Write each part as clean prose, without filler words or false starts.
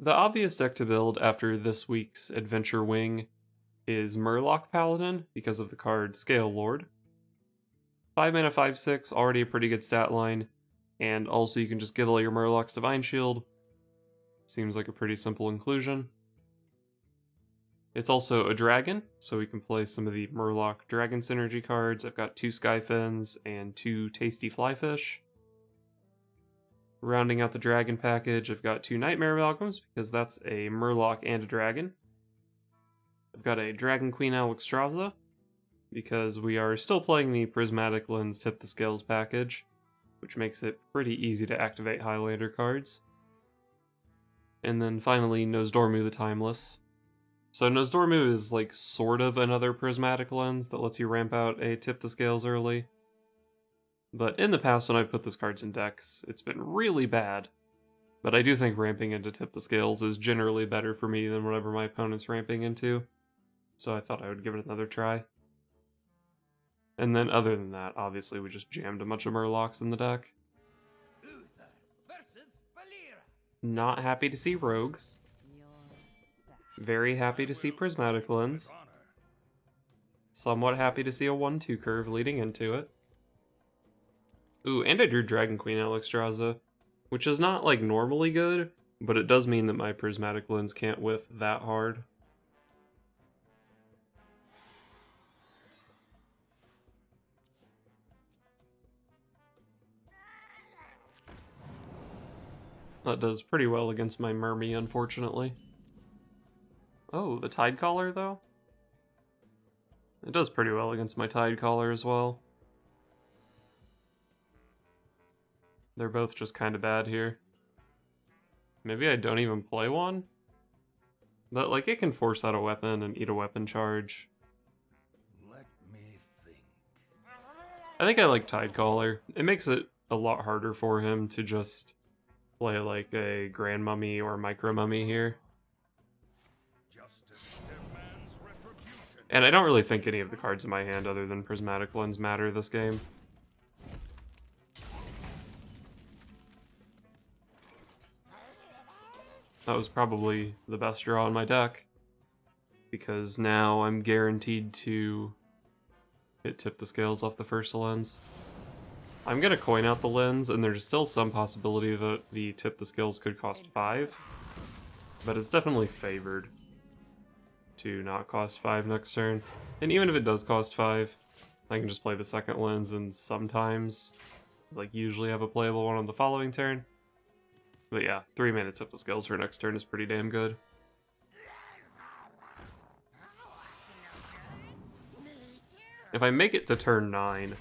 The obvious deck to build after this week's Adventure Wing is Murloc Paladin because of the card Scalelord. 5 mana 5/6, already a pretty good stat line, and also you can just give all your Murlocs Divine Shield. Seems like a pretty simple inclusion. It's also a dragon, so we can play some of the Murloc Dragon Synergy cards. I've got 2 Skyfins and 2 Tasty Flyfish. Rounding out the dragon package, I've got 2 Nightmare Amalgams, because that's a Murloc and a dragon. I've got a Dragon Queen Alexstrasza, because we are still playing the Prismatic Lens Tip the Scales package, which makes it pretty easy to activate Highlander cards. And then finally, Nosdormu the Timeless. So Nosdormu is like sort of another Prismatic Lens that lets you ramp out a Tip the Scales early. But in the past when I've put these cards in decks, it's been really bad. But I do think ramping into Tip the Scales is generally better for me than whatever my opponent's ramping into. So I thought I would give it another try. And then other than that, obviously we just jammed a bunch of Murlocs in the deck. Not happy to see Rogue. Very happy to see Prismatic Lens. Somewhat happy to see a 1-2 curve leading into it. Ooh, and I drew Dragon Queen Alexstrasza, which is not like normally good, but it does mean that my Prismatic Lens can't whiff that hard. That does pretty well against my Mermy, unfortunately. Oh, the Tidecaller, though? It does pretty well against my Tidecaller as well. They're both just kind of bad here. Maybe I don't even play one? But, like, it can force out a weapon and eat a weapon charge. Let me think. I think I like Tidecaller. It makes it a lot harder for him to just play like a Grand Mummy or Micro Mummy here. And I don't really think any of the cards in my hand other than Prismatic Lens matter this game. That was probably the best draw in my deck, because now I'm guaranteed to hit Tip the Scales off the first lens. I'm gonna coin out the lens, and there's still some possibility that the Tip the Scales could cost 5, but it's definitely favored to not cost 5 next turn. And even if it does cost 5, I can just play the second lens and sometimes, like usually have a playable one on the following turn. But yeah, 3 minutes Tip the Scales for next turn is pretty damn good. If I make it to turn 9,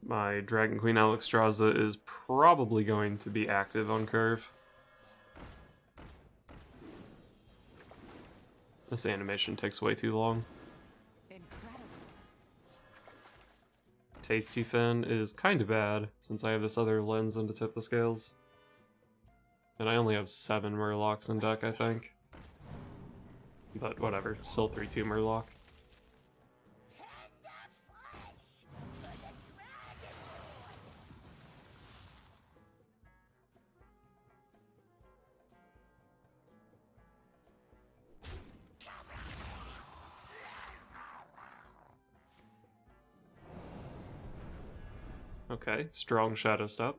my Dragon Queen Alexstrasza is probably going to be active on curve. This animation takes way too long. Tasty Fin is kind of bad, since I have this other lens into Tip the Scales. And I only have 7 Murlocs in deck, I think. But whatever, it's still 3-2 Murloc. Okay, strong Shadow Step.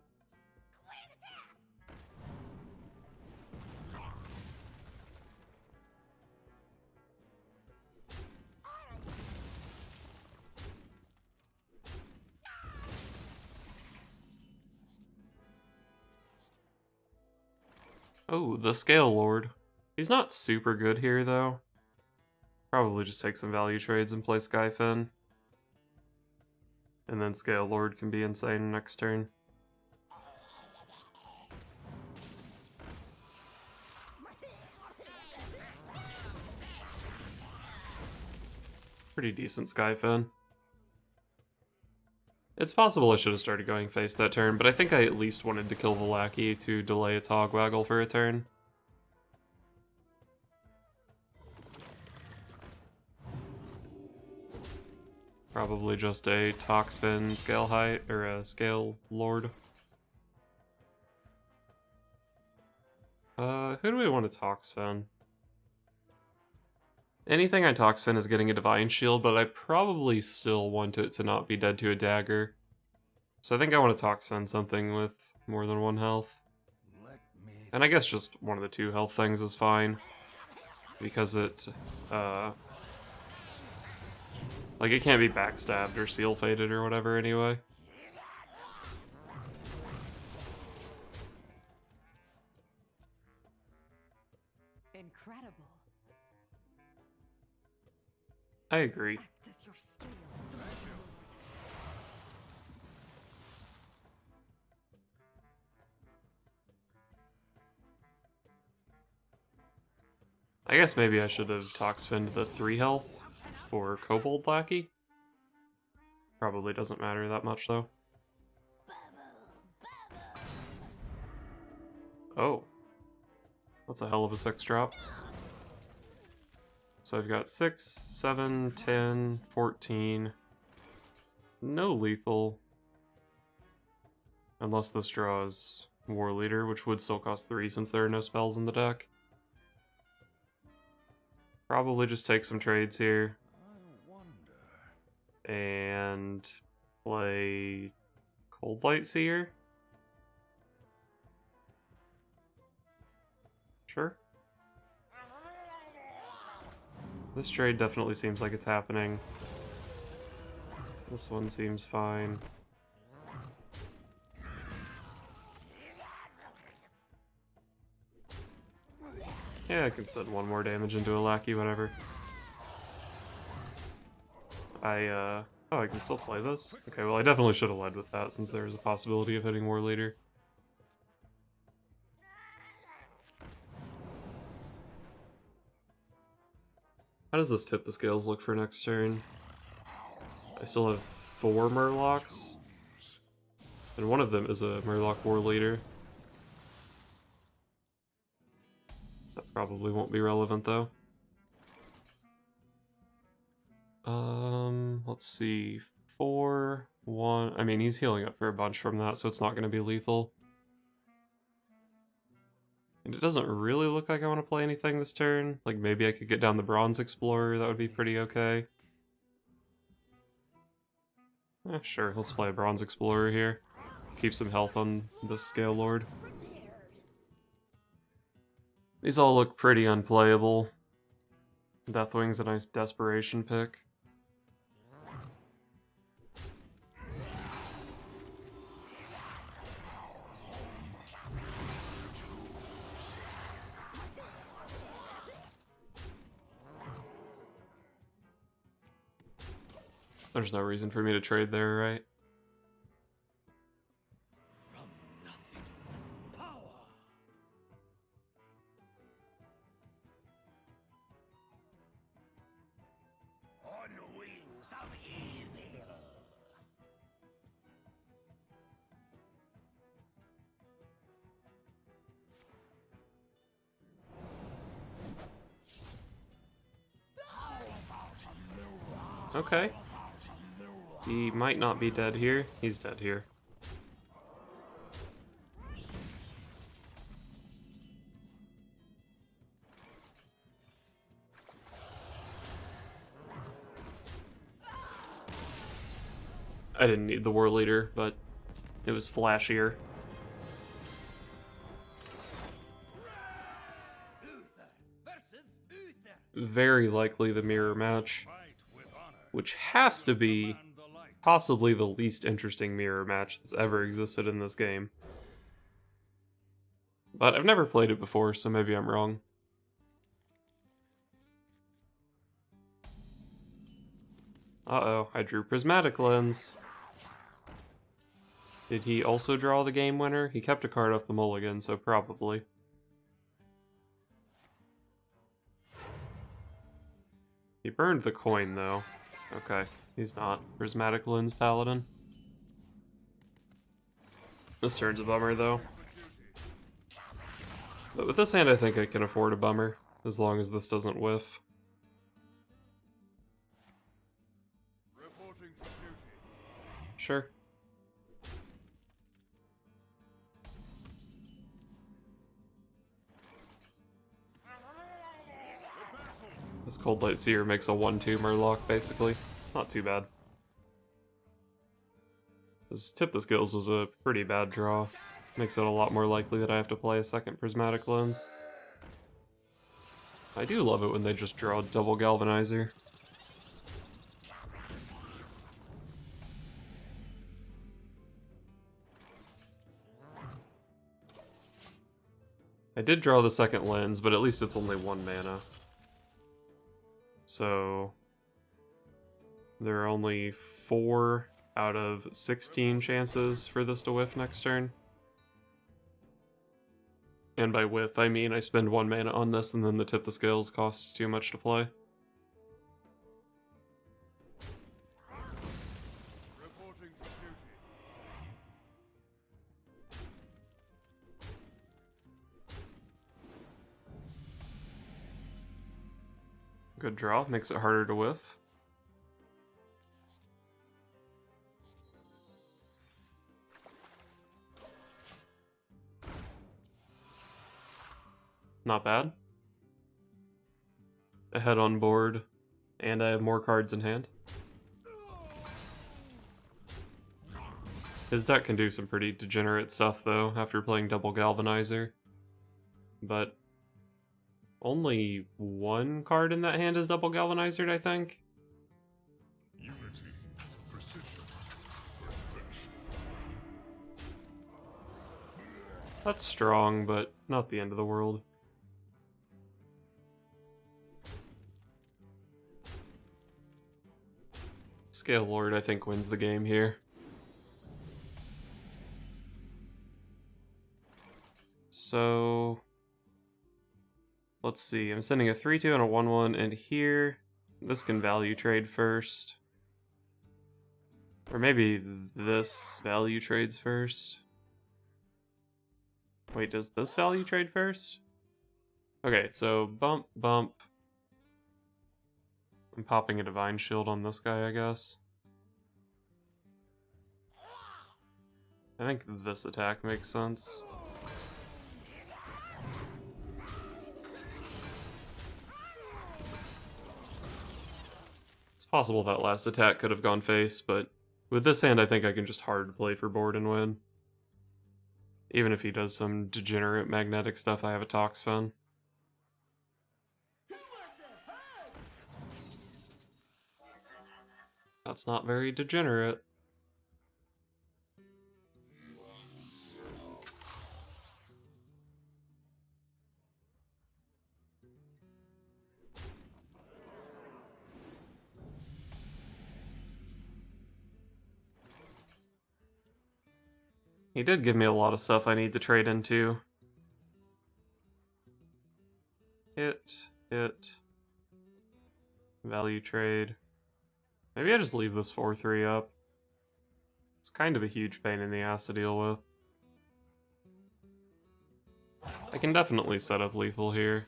Oh, the Scalelord. He's not super good here, though. Probably just take some value trades and play Skyfin. And then Scalelord can be insane next turn. Pretty decent Skyfin. It's possible I should have started going face that turn, but I think I at least wanted to kill the Lackey to delay its Hogwaggle for a turn. Probably just a Toxfin Scale Height, or a Scalelord. Who do we want to Toxfen? Anything on Toxfen is getting a Divine Shield, but I probably still want it to not be dead to a dagger. So I think I want to Toxfen something with more than 1 health. And I guess just one of the 2 health things is fine. Because it, like, it can't be backstabbed or seal faded or whatever anyway. Incredible. I agree. Act as your scale. I guess maybe I should have Toxfined the 3 health for Kobold Lackey. Probably doesn't matter that much though. Oh. That's a hell of a 6 drop. So I've got 6, 7, 10, 14. No lethal. Unless this draws War Leader, which would still cost 3 since there are no spells in the deck. Probably just take some trades here. And play Cold Light Seer. Sure. This trade definitely seems like it's happening. This one seems fine. Yeah, I can send 1 more damage into a Lackey, whatever. Oh, I can still play this? Okay, well I definitely should have led with that since there was a possibility of hitting War Leader. How does this tip the scales look for next turn? I still have 4 Murlocs. And one of them is a Murloc War Leader. That probably won't be relevant though. Let's see. 4, 1. I mean, he's healing up for a bunch from that, so it's not going to be lethal. And it doesn't really look like I want to play anything this turn. Like, maybe I could get down the Bronze Explorer, that would be pretty okay. Sure, let's play a Bronze Explorer here. Keep some health on the Scalelord. These all look pretty unplayable. Deathwing's a nice desperation pick. There's no reason for me to trade there, right? From nothing, power. On wings of evil. Okay. He might not be dead here. He's dead here. I didn't need the War Leader, but it was flashier. Very likely the mirror match, which has to be possibly the least interesting mirror match that's ever existed in this game. But I've never played it before, so maybe I'm wrong. Uh-oh, I drew Prismatic Lens. Did he also draw the game winner? He kept a card off the mulligan, so probably. He burned the coin, though. Okay, he's not. Prismatic Lens Paladin. This turn's a bummer, though. But with this hand, I think I can afford a bummer, as long as this doesn't whiff. Sure. This Cold Light Seer makes a 1/2 Murloc, basically. Not too bad. This Tip the Scales was a pretty bad draw. Makes it a lot more likely that I have to play a second Prismatic Lens. I do love it when they just draw double Galvanizer. I did draw the second lens, but at least it's only 1 mana. So there are only 4 out of 16 chances for this to whiff next turn. And by whiff, I mean I spend 1 mana on this and then the Tip the Scales costs too much to play. Reporting for duty. Good draw, makes it harder to whiff. Not bad. Ahead on board, and I have more cards in hand. His deck can do some pretty degenerate stuff though, after playing double Galvanizer. But only 1 card in that hand is double Galvanizered, I think. Unity, precision, perfection. That's strong, but not the end of the world. Scalelord, I think, wins the game here. So let's see, I'm sending a 3/2 and a 1/1, and here, this can value trade first. Or maybe this value trades first. Wait, does this value trade first? Okay, so bump, bump. I'm popping a Divine Shield on this guy, I guess. I think this attack makes sense. It's possible that last attack could have gone face, but with this hand I think I can just hard play for board and win. Even if he does some degenerate magnetic stuff, I have a Toxfen. That's not very degenerate. He did give me a lot of stuff I need to trade into. Hit. Value trade. Maybe I just leave this 4/3 up. It's kind of a huge pain in the ass to deal with. I can definitely set up lethal here.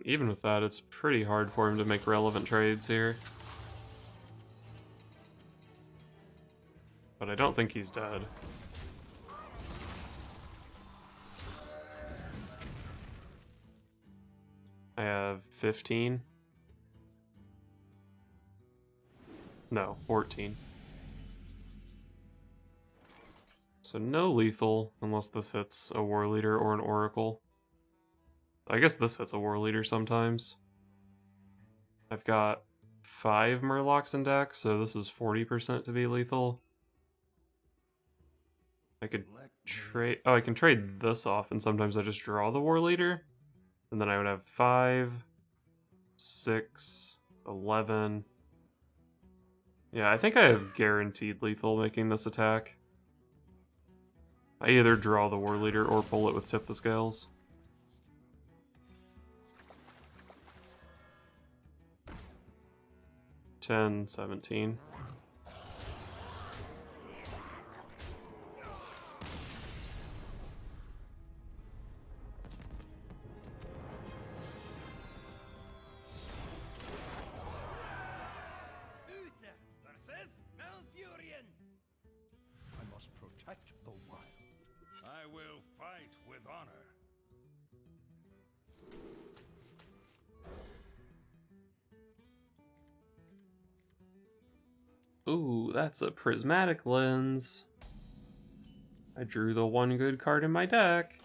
Even with that, it's pretty hard for him to make relevant trades here. But I don't think he's dead. I have 15. No, 14. So no lethal, unless this hits a War Leader or an Oracle. I guess this hits a War Leader sometimes. I've got 5 Murlocs in deck, so this is 40% to be lethal. I could trade... Oh, I can trade this off, and sometimes I just draw the War Leader. And then I would have 5, 6, 11... Yeah, I think I have guaranteed lethal making this attack. I either draw the War Leader or pull it with Tip the Scales. $10, $17. must protect the wild. I will fight with honor. Ooh, that's a prismatic lens. I drew the one good card in my deck.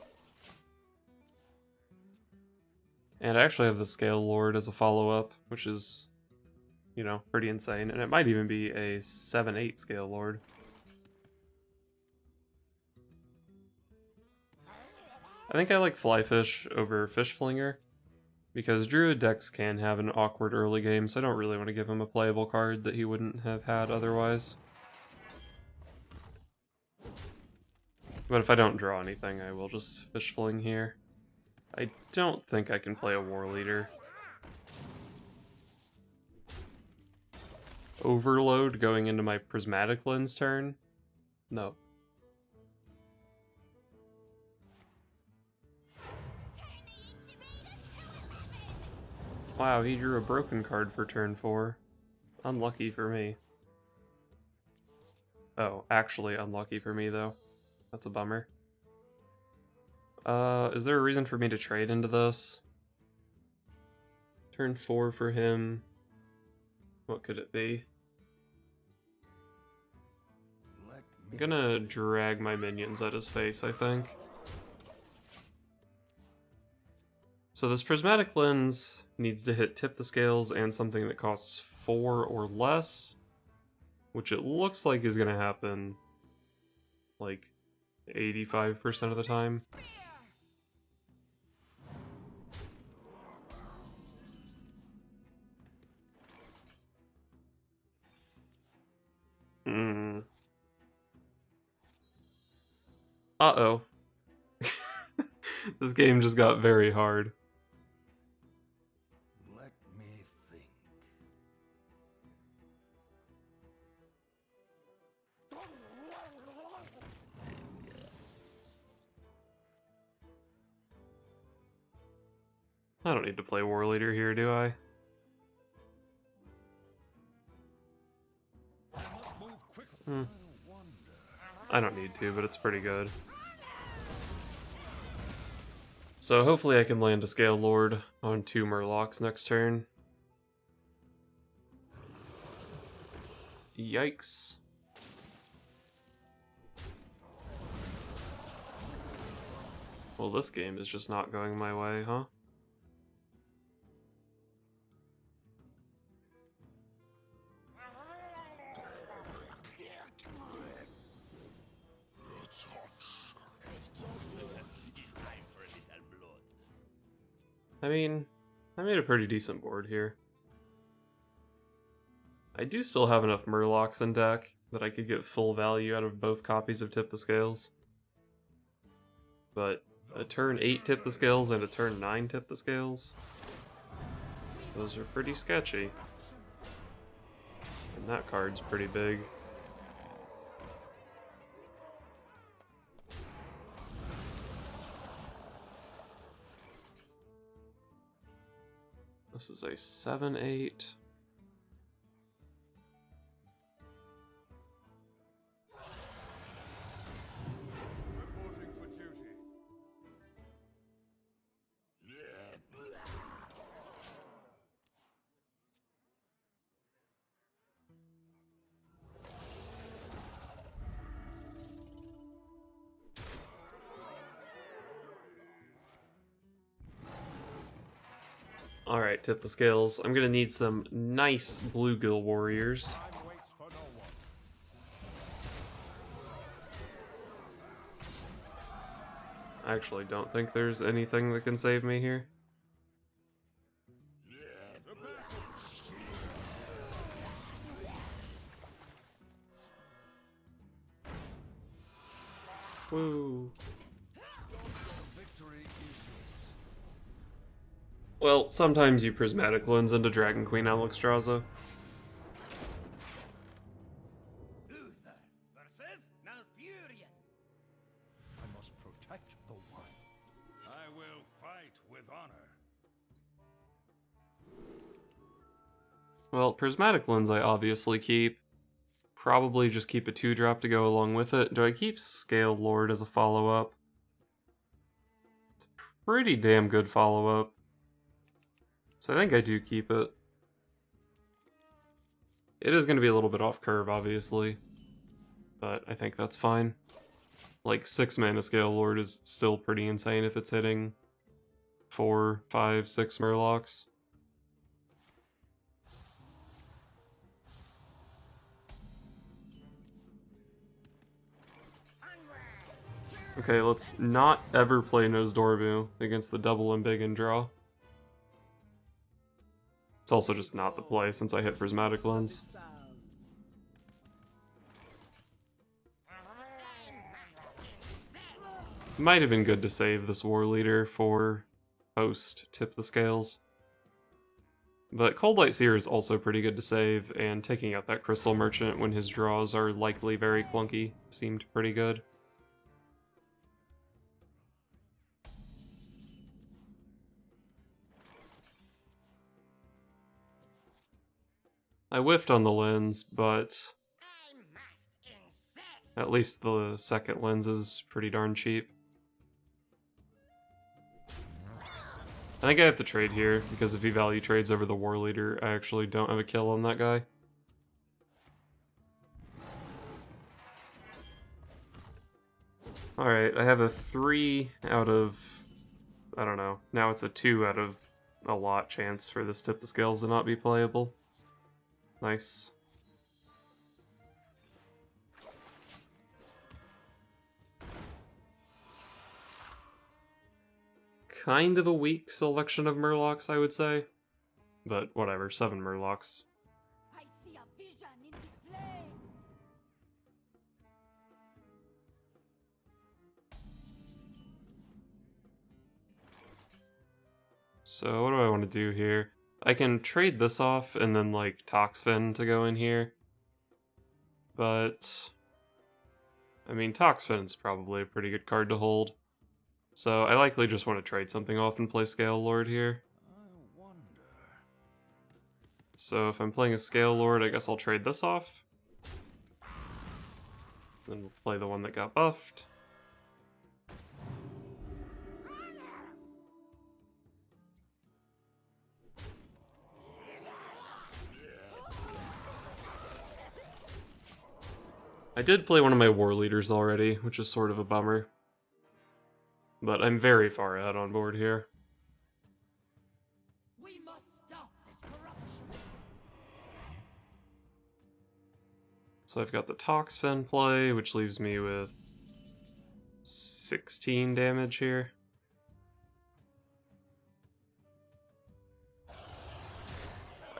And I actually have the Scalelord as a follow-up, which is, you know, pretty insane. And it might even be a 7/8 Scalelord. I think I like Flyfish over Fish Flinger, because Druid decks can have an awkward early game, so I don't really want to give him a playable card that he wouldn't have had otherwise. But if I don't draw anything, I will just Fish Fling here. I don't think I can play a War Leader. Overload going into my Prismatic Lens turn? No. Wow, he drew a broken card for turn 4. Unlucky for me. Oh, actually unlucky for me though. That's a bummer. Is there a reason for me to trade into this? Turn 4 for him. What could it be? I'm gonna drag my minions at his face, I think. So this Prismatic Lens needs to hit Tip the Scales and something that costs 4 or less, which it looks like is gonna happen like 85% of the time. Uh-oh. This game just got very hard. Let me think. I don't need to play War Leader here, do I? I don't need to, but it's pretty good. So hopefully I can land a Scalelord on 2 Murlocs next turn. Yikes. Well, this game is just not going my way, huh? I mean, I made a pretty decent board here. I do still have enough Murlocs in deck that I could get full value out of both copies of Tip the Scales. But a turn 8 Tip the Scales and a turn 9 Tip the Scales, those are pretty sketchy. And that card's pretty big. This is a 7/8. Reporting for duty. Alright, Tip the Scales. I'm gonna need some nice Bluegill Warriors. Time waits for no one. I actually don't think there's anything that can save me here. Woo. Victory is yours. Well, sometimes you Prismatic Lens into Dragon Queen Alexstrasza. Uther versus Malfurion. I must protect the wild. I will fight with honor. Well, Prismatic Lens I obviously keep. probably just keep a 2-drop to go along with it. Do I keep Scalelord as a follow-up? It's a pretty damn good follow-up. So I think I do keep it. It is going to be a little bit off curve, obviously. But I think that's fine. Like, 6 mana Scalelord is still pretty insane if it's hitting 4, 5, 6 Murlocs. Okay, let's not ever play Nosdormu against the double Embiggen draw. It's also just not the play since I hit Prismatic Lens. Might have been good to save this War Leader for post Tip the Scales. But Cold Light Seer is also pretty good to save, and taking out that Crystal Merchant when his draws are likely very clunky seemed pretty good. I whiffed on the lens, but at least the second lens is pretty darn cheap. I think I have to trade here, because if he value trades over the War Leader, I actually don't have a kill on that guy. Alright, I have a 3 out of, I don't know, now it's a 2 out of a lot chance for this Tip the Scales to not be playable. Nice. Kind of a weak selection of Murlocs, I would say. But whatever, 7 Murlocs. I see a vision in the flames. So what do I want to do here? I can trade this off and then like Toxfin to go in here. But I mean, Toxfin's probably a pretty good card to hold. So I likely just want to trade something off and play Scalelord here. I wonder. So if I'm playing a Scalelord, I guess I'll trade this off. Then we'll play the one that got buffed. I did play one of my War Leaders already, which is sort of a bummer. But I'm very far ahead on board here. We must stop this corruption. So I've got the Toxfin play, which leaves me with 16 damage here.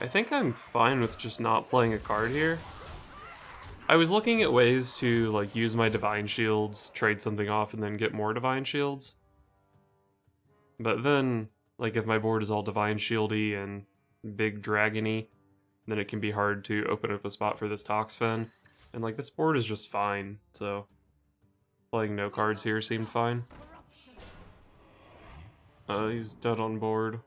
I think I'm fine with just not playing a card here. I was looking at ways to like use my Divine Shields, trade something off, and then get more Divine Shields. But then, like if my board is all Divine Shieldy and big dragony, then it can be hard to open up a spot for this Toxfin. And like this board is just fine, so playing no cards here seemed fine. He's dead on board.